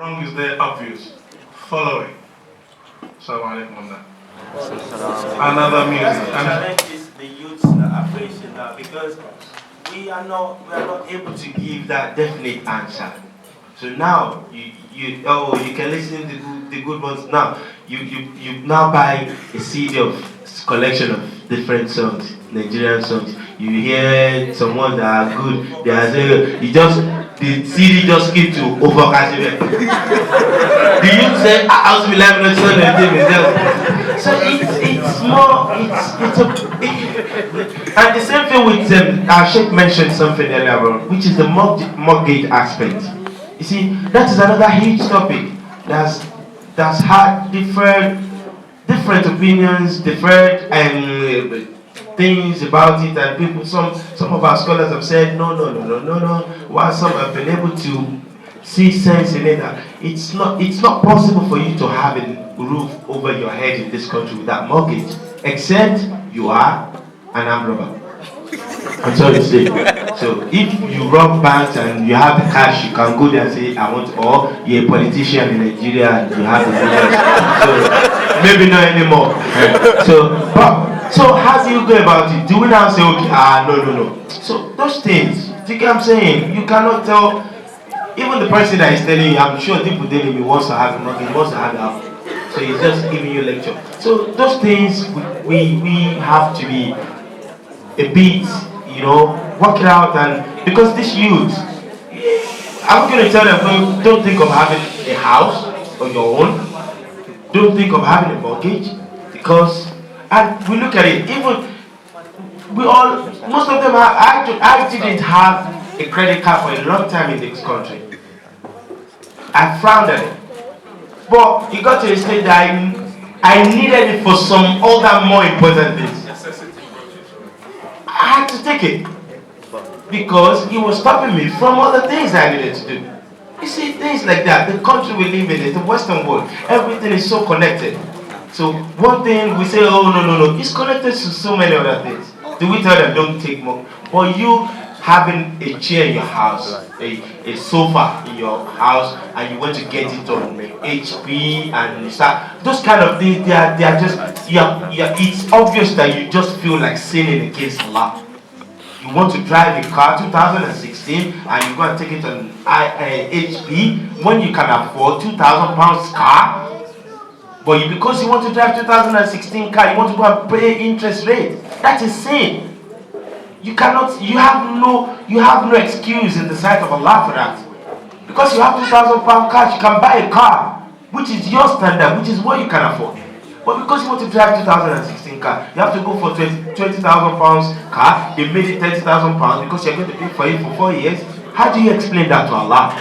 Wrong is there obvious. Following. Assalamu alaikum on that. Another music. The challenge is the youths that are facing that because we are not able to give that definite answer. So now you can listen to the good ones now. You now buy a CD of collection of different songs, Nigerian songs. You hear some ones that are good. They are the CD just keep to overcast it. The youth say, "I was be live not so So it's more and the same thing with our Sheikh mentioned something earlier on, which is the mortgage aspect. You see, that is another huge topic that's had different opinions, different things about it, and people. Some of our scholars have said no. While some have been able to see sense in it, that it's not possible for you to have a roof over your head in this country without mortgage, except you are an armed robber. I'm sorry to say. So if you rob banks and you have the cash, you can go there and say, I want, or you're a politician in Nigeria and you have the millions. So maybe not anymore. So how do you go about it? Do we now say, okay, no. So those things, you get what I'm saying? You cannot tell, even the person that is telling you, I'm sure people telling me wants to have a mortgage, wants to have a house. So he's just giving you a lecture. So those things, we have to be a bit, work it out, and because this youth, I'm going to tell them, don't think of having a house on your own, don't think of having a mortgage, because, and we look at it, even, most of them, I didn't have a credit card for a long time in this country. I frowned at it, but it got to a stage that I needed it for some other more important things. I had to take it because it was stopping me from other things I needed to do. You see, things like that, the country we live in, the Western world, everything is so connected. So one thing we say, oh no, it's connected to so many other things. Do we tell them don't take more? But you having a chair in your house, a sofa in your house, and you want to get it on HP and start, those kind of things, they are just, it's obvious that you just feel like sinning against Allah. You want to drive a car 2016 and you go and take it on HP when you can afford £2,000 car, but because you want to drive 2016 car, you want to go and pay interest rate. That is sin. You have no excuse in the sight of Allah for that. Because you have £2,000 cash, you can buy a car, which is your standard, which is what you can afford. But because you want to drive 2016 car, you have to go for £20,000 car, they made it £30,000 because you're going to pay for it for 4 years. How do you explain that to Allah?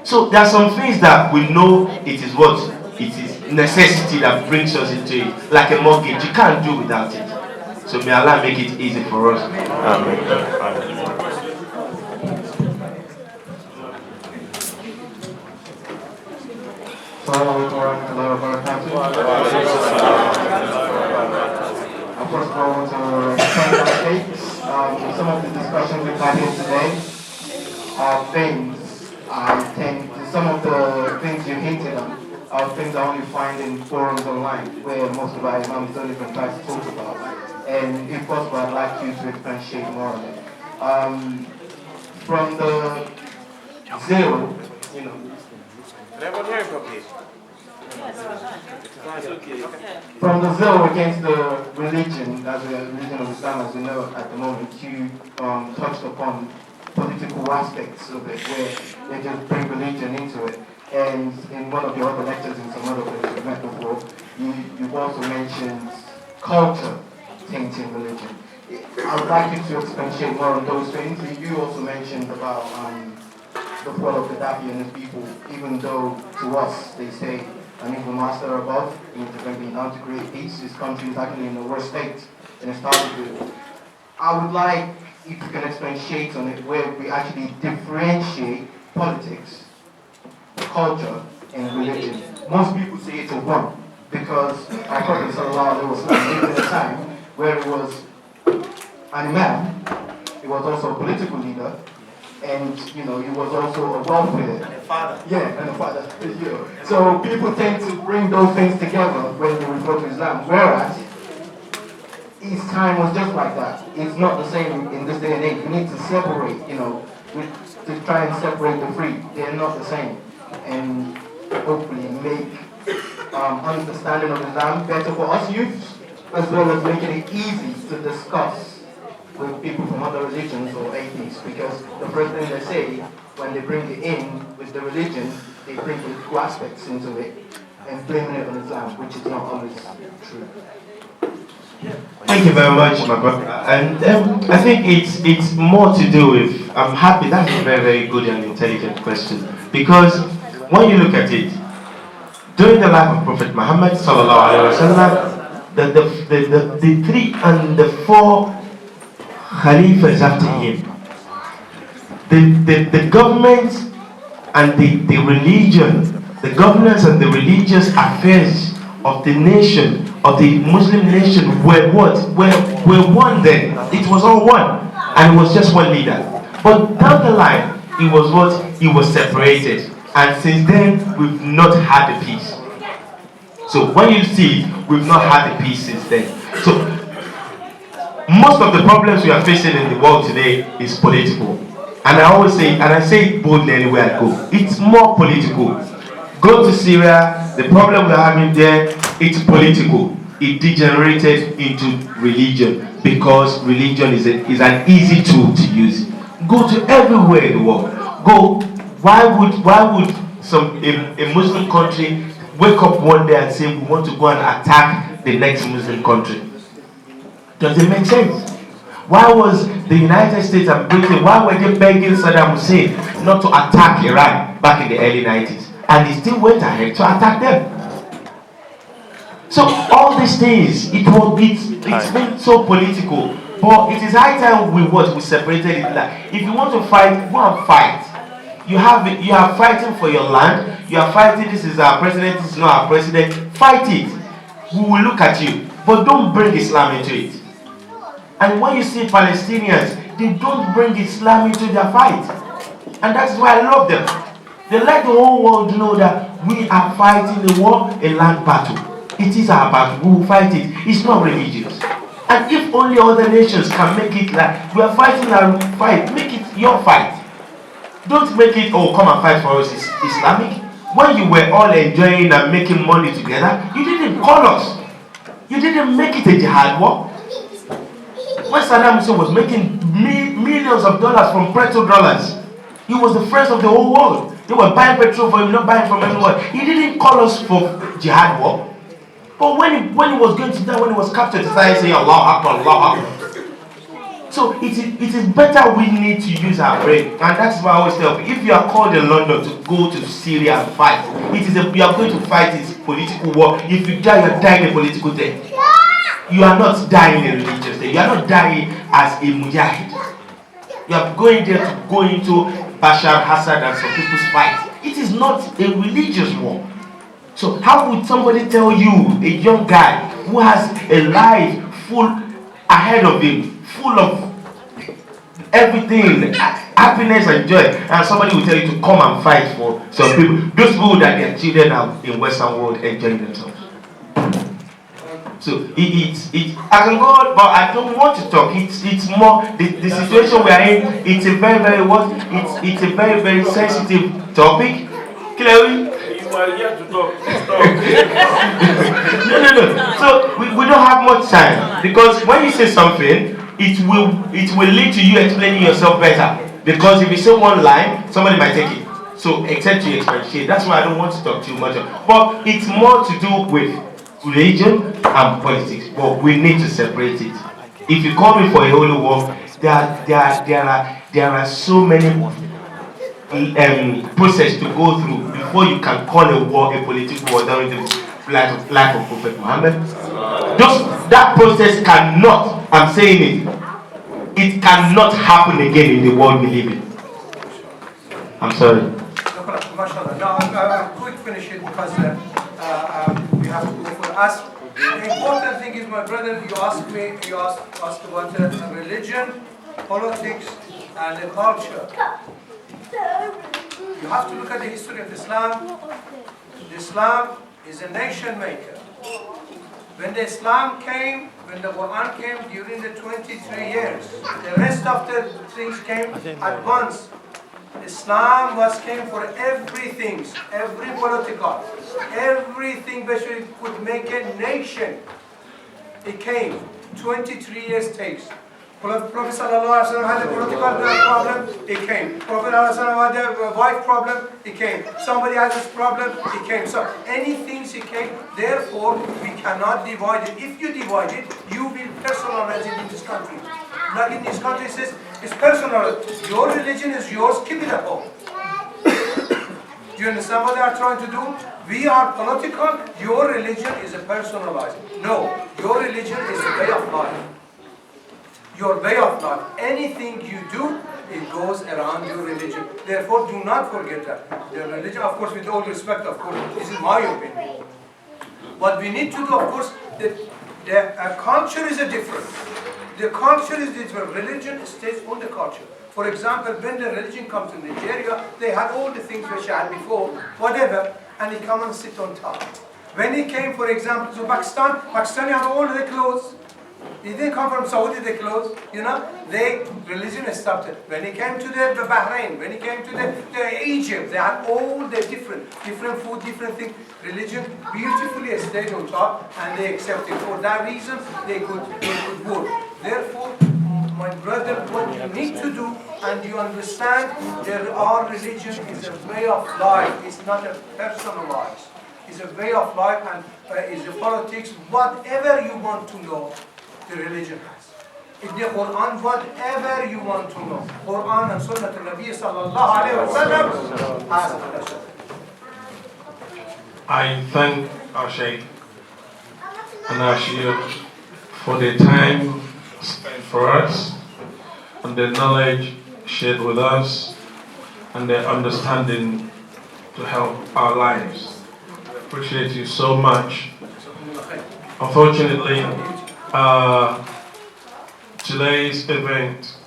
So there are some things that we know it is necessity that brings us into it, like a mortgage. You can't do without it. So may Allah make it easy for us. Amen. First of all, I want to thank our Sheikhs. Some of the discussions we've had here today are things I think some of the things you hinted on are things I only find in forums online where most of our imams don't even try to talk about. And if possible, I'd like you to differentiate more on it. From the zero, from the zero against the religion, as a religion of Islam, as we know at the moment, you touched upon political aspects of it, where they just bring religion into it. And in one of your other lectures in some other places we've met before, you've also mentioned culture tainting religion. I would like you to expatiate more on those things. You also mentioned about the fall of Gaddafi and his people, even though to us they say an evil master above, means to bring down to create peace. This country is actually in the worst state than it started with. I would like if you can expatiate on it, where we actually differentiate politics, culture, and religion. Most people say it's a one, because our Prophet Sallallahu Alaihi Wasallam lived in a time where it was an imam, he was also a political leader, and you know, he was also a welfare. And a father. Yeah, and a father. You know. So people tend to bring those things together when they refer to Islam, whereas his time was just like that. It's not the same in this day and age. We need to separate, you know, to try and separate the three. They're not the same. And hopefully make understanding of Islam better for us youths, as well as making it easy to discuss with people from other religions or atheists, because the first thing they say when they bring it in with the religion, they bring political aspects into it and blaming it on Islam, which is not always true. Thank you very much, my brother. And I think it's more to do with, I'm happy, that's a very, very good and intelligent question. Because when you look at it, during the life of Prophet Muhammad sallallahu alaihi wasallam, the 3 and the 4 Khalifas after him, the government and the religion, the governance and the religious affairs of the nation, of the Muslim nation, were what? Were one then. It was all one. And it was just one leader. But down the line, it was what? It was separated. And since then, we've not had a peace. So when you see, we've not had a peace since then. So most of the problems we are facing in the world today is political. And I always say, and I say it boldly anywhere I go, it's more political. Go to Syria, the problem we're having there, it's political. It degenerated into religion because religion is an easy tool to use. Go to everywhere in the world. Go. Why would a Muslim country wake up one day and say we want to go and attack the next Muslim country? Does it make sense? Why was the United States and Britain, why were they begging Saddam Hussein not to attack Iran back in the early 90s? And he still went ahead to attack them. So all these things, it's been so political. But it is high time we separated it. Like, if you want to fight, go and fight. You are fighting for your land. You are fighting, this is our president, this is not our president. Fight it. We will look at you. But don't bring Islam into it. And when you see Palestinians, they don't bring Islam into their fight. And that's why I love them. They let the whole world know that we are fighting a war, a land battle. It is our battle. We will fight it. It's not religious. And if only other nations can make it like we are fighting our fight, make it your fight. Don't make it, oh, come and fight for us, it's Islamic. When you were all enjoying and making money together, you didn't call us. You didn't make it a jihad war. When Saddam Hussein was making millions of dollars from petrodollars, he was the first of the whole world. They were buying petrol for him, not buying from anyone. He didn't call us for jihad war. But when he was going to die, when he was captured, he started saying Allahu Akbar, Allahu Akbar. So it is better we need to use our brain. And that's why I always tell people, if you are called in London to go to Syria and fight, you are going to fight this political war. If you die, you are dying a political death. You are not dying a religious death. You are not dying as a mujahid. You are going there to go into Bashar Assad and some people's fight. It is not a religious war. So how would somebody tell you, a young guy who has a life full ahead of him, full of everything, happiness and joy, and somebody will tell you to come and fight for some people, those people that their children are in Western world enjoying themselves? So I can go on, but I don't want to talk. It's more the situation we are in. It's a very, very it's a very, very sensitive topic. Clearly. You are here to talk. No. So we don't have much time, because when you say something, it will lead to you explaining yourself better. Because if you say one line, somebody might take it. So except you expatiate. That's why I don't want to talk too much. But it's more to do with religion and politics. But we need to separate it. If you call me for a holy war, there are so many process to go through before you can call a war a political war during the life of Prophet Muhammad. That process cannot, I'm saying it cannot happen again in the world we live in. I'm sorry. Now, I'll quick finish it because we have to go for us. The important thing is, my brother, you asked about religion, politics, and the culture. You have to look at the history of Islam. Islam is a nation maker. When the Islam came, when the Quran came during the 23 years, the rest of the things came at once. Islam came for everything, every political, everything which could make a nation. It came. 23 years takes. Prophet ﷺ had a political problem, it came. Prophet ﷺ had a wife problem, it came. Somebody has this problem, it came. So anything it came, therefore we cannot divide it. If you divide it, you will personalize it in this country. Like in this country it says, it's personal. Your religion is yours, keep it at home. Do you understand what they are trying to do? We are political, your religion is a personalized. No, your religion is a way of life. Your way of life. Anything you do, it goes around your religion. Therefore, do not forget that. Your religion, of course, with all respect, of course, this is my opinion. What we need to do, of course, the culture is different. The culture is different. Religion stays on the culture. For example, when the religion comes to Nigeria, they had all the things which I had before, whatever, and he come and sit on top. When he came, for example, to Pakistan, Pakistani have all the clothes. He didn't come from Saudi, the clothes, religion stopped it. When he came to the Bahrain, when he came to the Egypt, they had all the different food, different things. Religion beautifully stayed on top and they accepted. For that reason, they could work. Therefore, my brother, what you need to do, and you understand, our religion is a way of life. It's not a personalized. It's a way of life and it's a politics. Whatever you want to know, the religion has. In the Quran, whatever you want to know, Quran and Sunnah to Nabi sallallahu alayhi wa sallam has. I thank our Sheikh and our Sheikh for the time spent for us and the knowledge shared with us and the understanding to help our lives. Appreciate you so much. Unfortunately, today's event,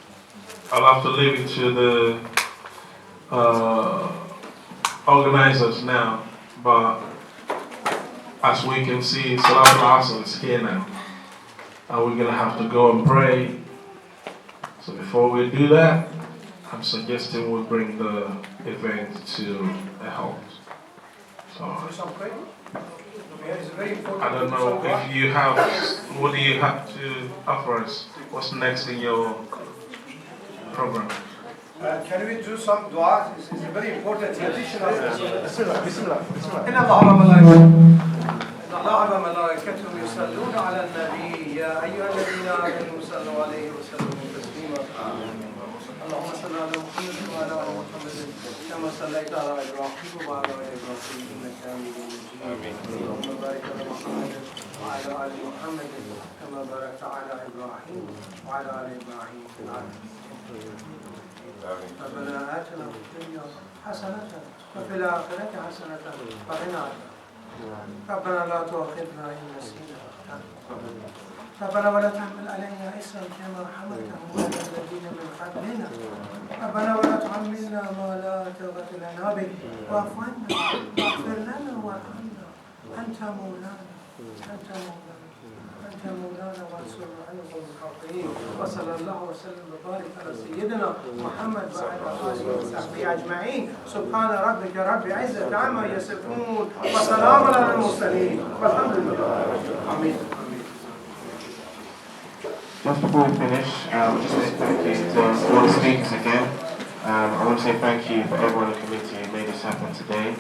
I'll have to leave it to the organizers now, but as we can see, Salat al-Asr is here now, and we're going to have to go and pray. So before we do that, I'm suggesting we bring the event to a halt. So I don't know if you have, what do you have to offer us? What's next in your program? Can we do some dua? It's a very important tradition of Bismillah. الله وملائكته يصلون على النبي يا أيها الذين آمنوا صلوا عليه وسلموا تسليما اللهم صل على محمد وعلى آل محمد كما صليت على إبراهيم وعلى آل إبراهيم إنك حميد مجيد اللهم بارك على محمد وعلى آل محمد كما باركت على إبراهيم وعلى آل إبراهيم في العالمين ربنا آتنا في الدنيا حسنة وفي الآخرة حسنة وقنا عذاب ربنا لا تؤاخذنا إن نسينا ربنا ولا تحمل علينا إصرا كما حملته على الذين من قبلنا ربنا ولا تحملنا ما لا طاقة لنا به واعف عنا واغفر لنا وارحمنا أنت مولانا وانصرنا على القوم الكافرين وصلى الله وسلم وبارك على سيدنا محمد وعلى آله وصحبه أجمعين سبحان ربك رب العزة عما يصفون وسلام على المرسلين والحمد لله آمين. Just before we finish, I just say thank you to all the speakers again. I want to say thank you for everyone in the committee who made this happen today.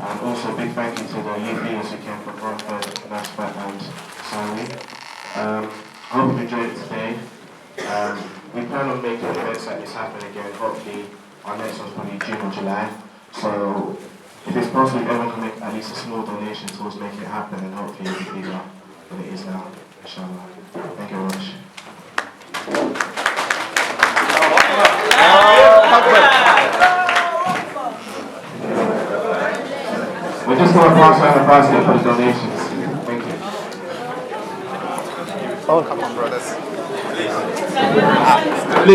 And also a big thank you to the youth leaders who came from Romford, Mustapha and Sanusi. I hope you enjoyed it today. We plan on making events like this happen again. Hopefully our next one's probably June or July. So if it's possible, everyone can make at least a small donation towards making it happen, and hopefully it'll be bigger than it is now, inshallah. Thank you very much. We're just going to pass around the basket for the donations. Thank you. Oh, come on, brothers.